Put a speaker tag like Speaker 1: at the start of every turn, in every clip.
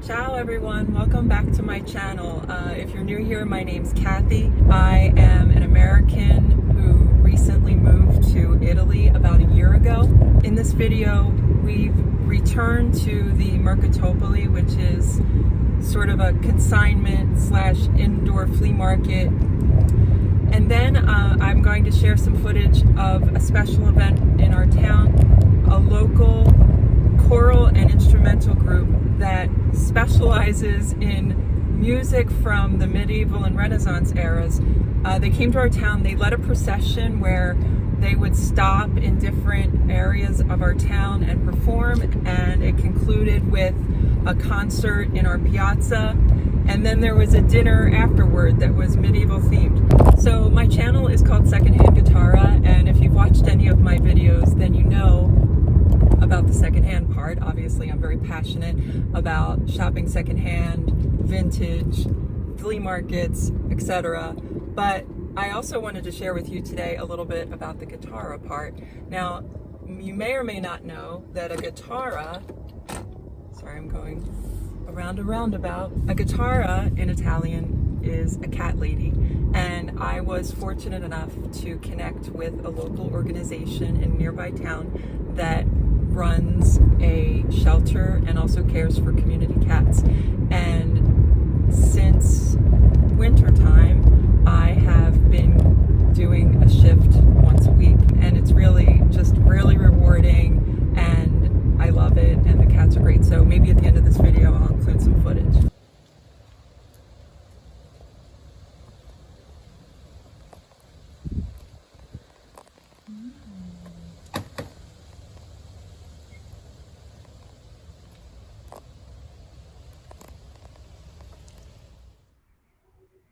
Speaker 1: Ciao everyone, welcome back to my channel. If you're new here, my name's Kathy. I am an American who recently moved to Italy about a year ago. In this video, we've returned to the Mercatopoli, which is sort of a consignment slash indoor flea market. And then I'm going to share some footage of a special event in our town, a local choral and instrumental group that specializes in music from the medieval and Renaissance eras. They came to our town, they led a procession where they would stop in different areas of our town and perform, and it concluded with a concert in our piazza, and then there was a dinner afterward that was medieval themed. So my channel is called Secondhand Guitarra, and if you've watched any of my videos, then you know about the secondhand part. Obviously, I'm very passionate about shopping secondhand, vintage, flea markets, etc. But I also wanted to share with you today a little bit about the guitarra part. Now, you may or may not know that a guitarra, sorry, I'm going around a roundabout. A guitarra in Italian is a cat lady, and I was fortunate enough to connect with a local organization in a nearby town that runs a shelter and also cares for community cats. And since winter time, I have been doing a shift once a week, and it's really just really rewarding, and I love it, and the cats are great. So maybe at the end of this video I'll include some footage.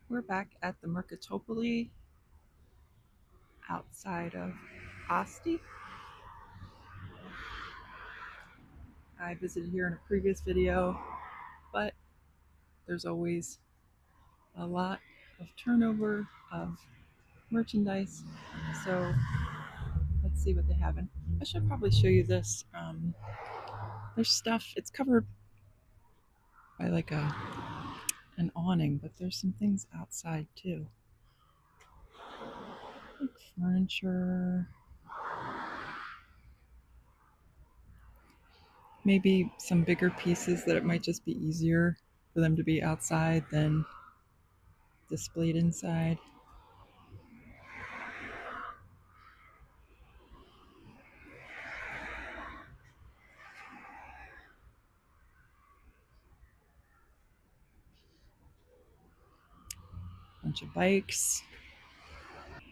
Speaker 1: We're back at the Mercatopoli outside of Asti. I visited here in a previous video, but there's always a lot of turnover of merchandise. So let's see what they have. And I should probably show you this. There's stuff, it's covered by like an awning, but there's some things outside too. Like furniture. Maybe some bigger pieces that it might just be easier for them to be outside than displayed inside. Bunch of bikes.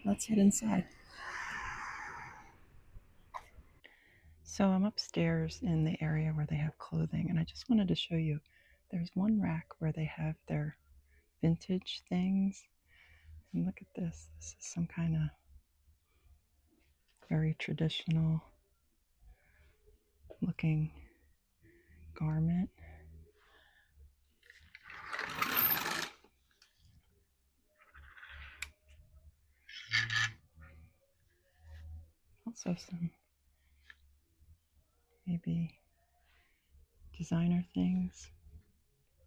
Speaker 1: Let's head inside. So I'm upstairs in the area where they have clothing, and I just wanted to show you, there's one rack where they have their vintage things. And look at this. This is some kind of very traditional looking garment. Also some maybe designer things.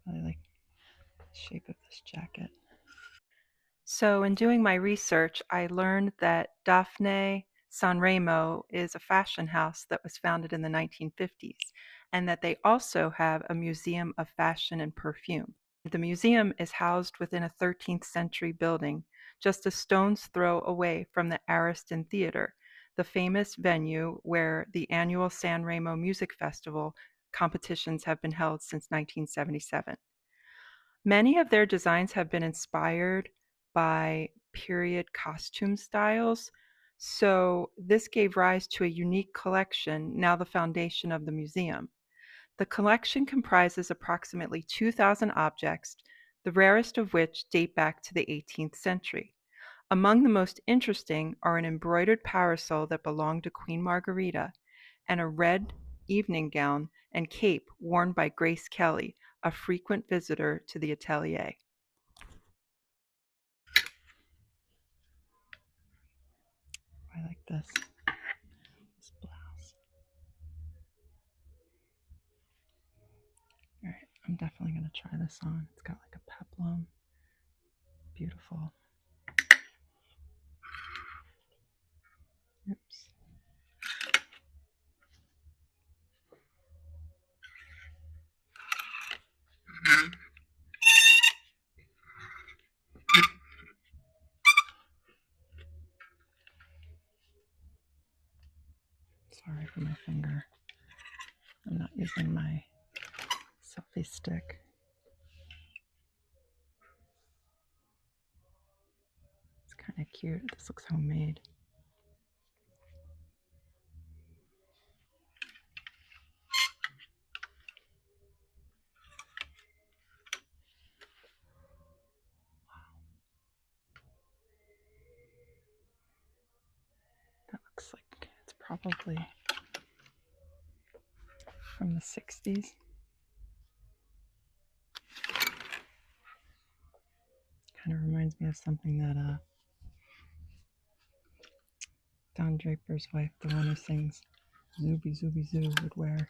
Speaker 1: I really like the shape of this jacket. So in doing my research, I learned that Daphne Sanremo is a fashion house that was founded in the 1950s, and that they also have a museum of fashion and perfume. The museum is housed within a 13th century building, just a stone's throw away from the Ariston Theatre, the famous venue where the annual Sanremo Music Festival competitions have been held since 1977. Many of their designs have been inspired by period costume styles, so this gave rise to a unique collection, now the foundation of the museum. The collection comprises approximately 2,000 objects, the rarest of which date back to the 18th century. Among the most interesting are an embroidered parasol that belonged to Queen Margherita, and a red evening gown and cape worn by Grace Kelly, a frequent visitor to the atelier. I like this blouse. All right, I'm definitely going to try this on. It's got like a peplum. Beautiful. Oops. Sorry for my finger. I'm not using my selfie stick. It's kind of cute. This looks homemade. That looks like it's probably from the 60s. Kind of reminds me of something that Don Draper's wife, the one who sings Zooby Zooby Zoo, would wear.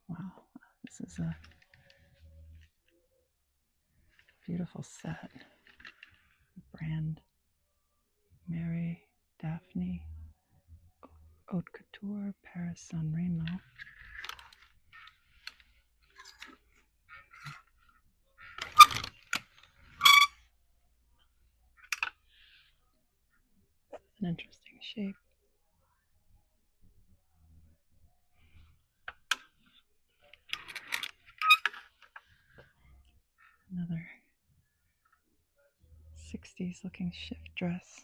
Speaker 1: Wow, this is a beautiful set. Brand Mary Daphne Haute Couture Paris San Remo. An interesting shape. Another 60s looking shift dress.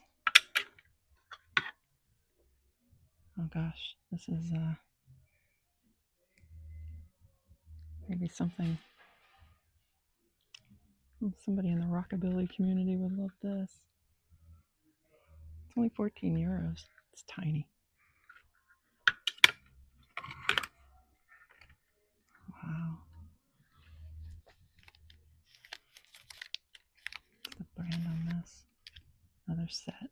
Speaker 1: Oh gosh, this is maybe something somebody in the rockabilly community would love this. It's only 14 euros. It's tiny. Wow. What's the brand on this? Another set.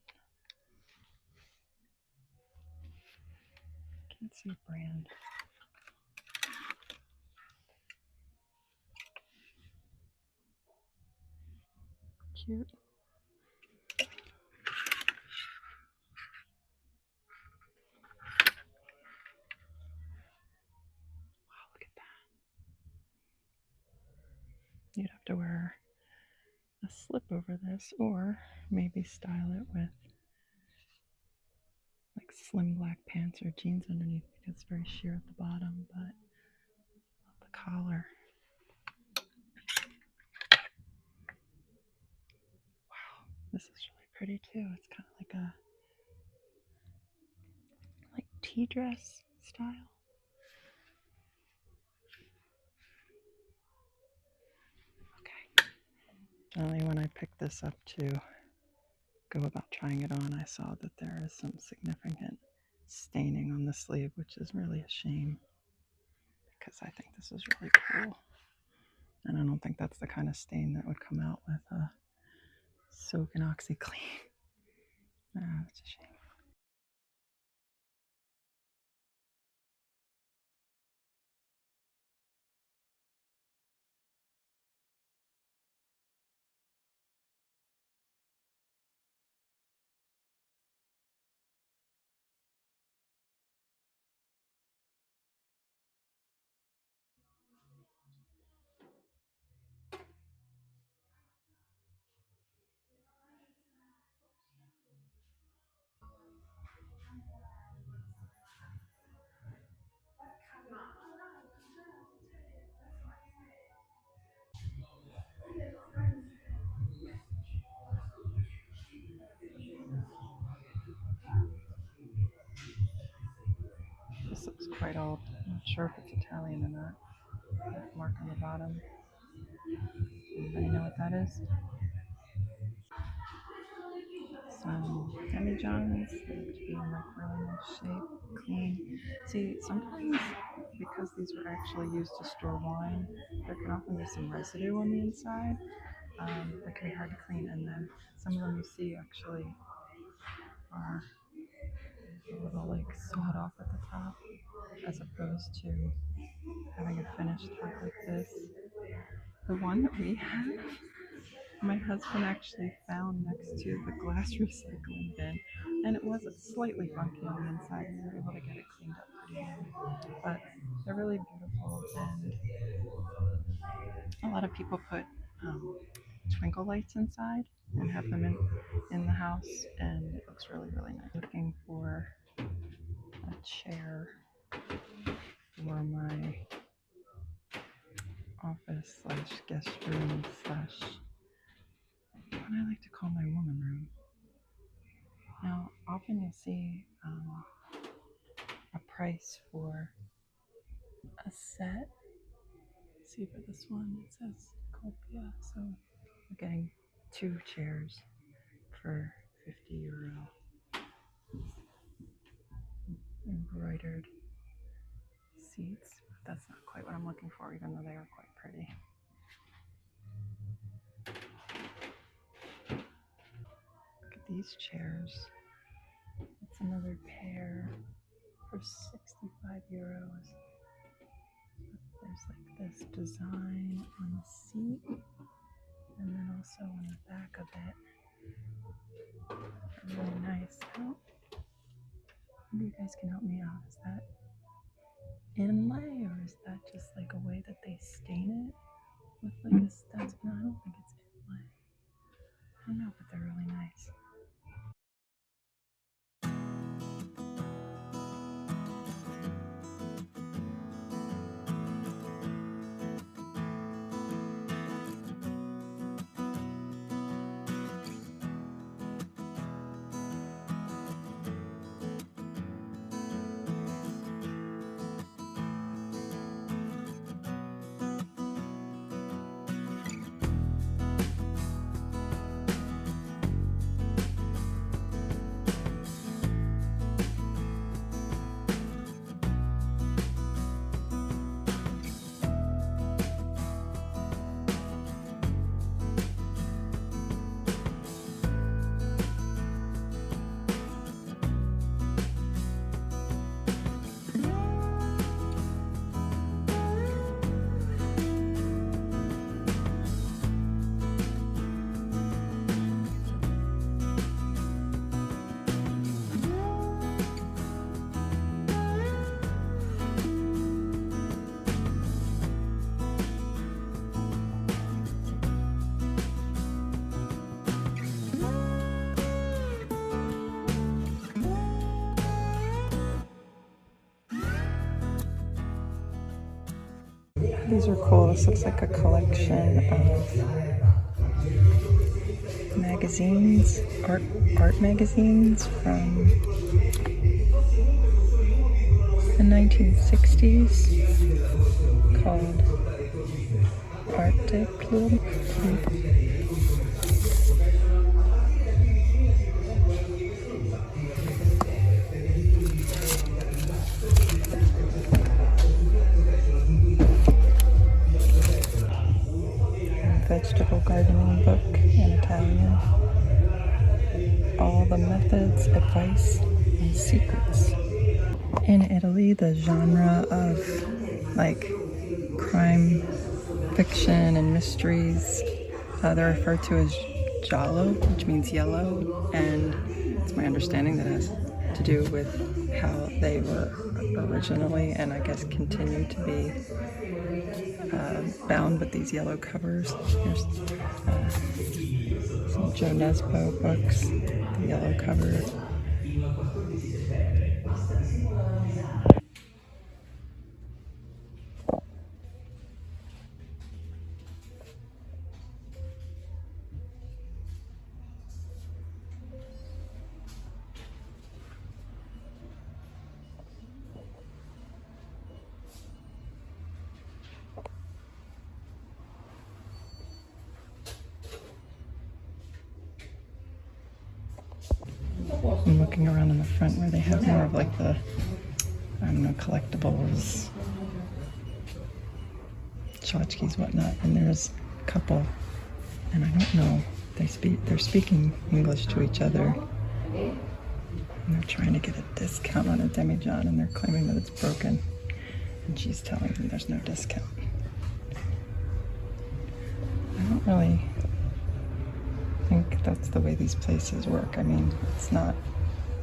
Speaker 1: Can't see a brand. Cute. Wow, look at that. You'd have to wear a slip over this, or maybe style it with like slim black pants or jeans underneath because it's very sheer at the bottom, but I love the collar. Wow, this is really pretty too. It's kind of like a tea dress style. Okay. Generally, when I picked this up to go about trying it on, I saw that there is some significant staining on the sleeve, which is really a shame because I think this is really cool. And I don't think that's the kind of stain that would come out with a soak and OxyClean. That's a shame. quite old. I'm not sure if it's Italian or not. That mark on the bottom. Anybody know what that is? Some demijohns that look to be in like really nice shape, clean. See, sometimes because these were actually used to store wine, there can often be some residue on the inside that can be hard to clean. And then some of them you see actually are a little like sawed off at the top, as opposed to having a finished top like this. The one that we have, my husband actually found next to the glass recycling bin, and it was slightly funky on the inside, and we were able to get it cleaned up pretty well. But they're really beautiful, and a lot of people put twinkle lights inside and have them in the house, and it looks really, really nice. Looking for a chair for my office slash guest room slash what I like to call my woman room. Now, often you'll see a price for a set. See, for this one, it says Copia, so we're getting 2 chairs for €50. Embroidered seats, but that's not quite what I'm looking for, even though they are quite pretty. Look at these chairs. It's another pair for €65. There's like this design on the seat, and then also on the back of it. Really nice. Oh, maybe you guys can help me out. Is that inlay, or is that just like a way that they stain it with like a stencil? No, I don't think it's inlay. I don't know, but they're really nice. These are cool. This looks like a collection of magazines, art magazines from the 1960s called Quarto. Vegetable gardening book in Italian. All the methods, advice, and secrets. In Italy, the genre of like crime fiction and mysteries, they're referred to as giallo, which means yellow, and it's my understanding that it has to do with how they were originally, and I guess continue to be, bound with these yellow covers. Here's some Joe Nesbo books, the yellow cover. I'm looking around in the front where they have more of like the, I don't know, collectibles, tchotchkes, whatnot. And there's a couple, and I don't know, they're speaking English to each other. And they're trying to get a discount on a demijohn, and they're claiming that it's broken. And she's telling them there's no discount. I don't really think that's the way these places work. I mean, it's not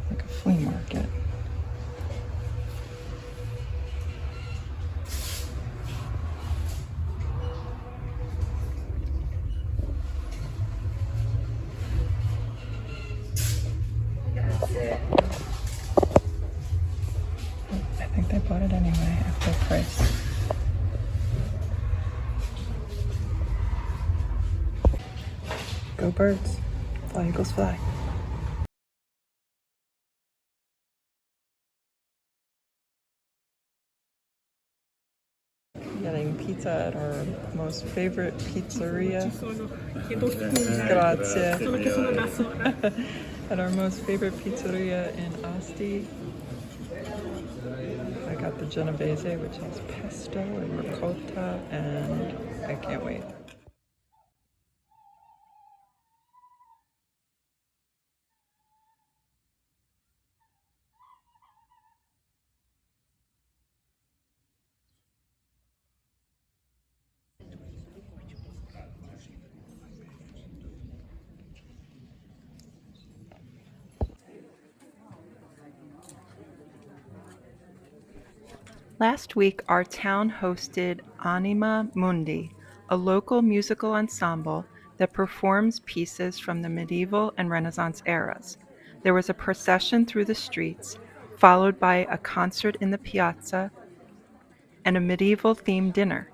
Speaker 1: like a flea market. I think they bought it anyway at full price. Go birds. Fly, eagles, fly. Getting pizza at our most favorite pizzeria. Grazie. At our most favorite pizzeria in Asti. I got the Genovese, which has pesto and ricotta, and I can't wait. Last week, our town hosted Anima Mundi, a local musical ensemble that performs pieces from the medieval and Renaissance eras. There was a procession through the streets, followed by a concert in the piazza, and a medieval-themed dinner.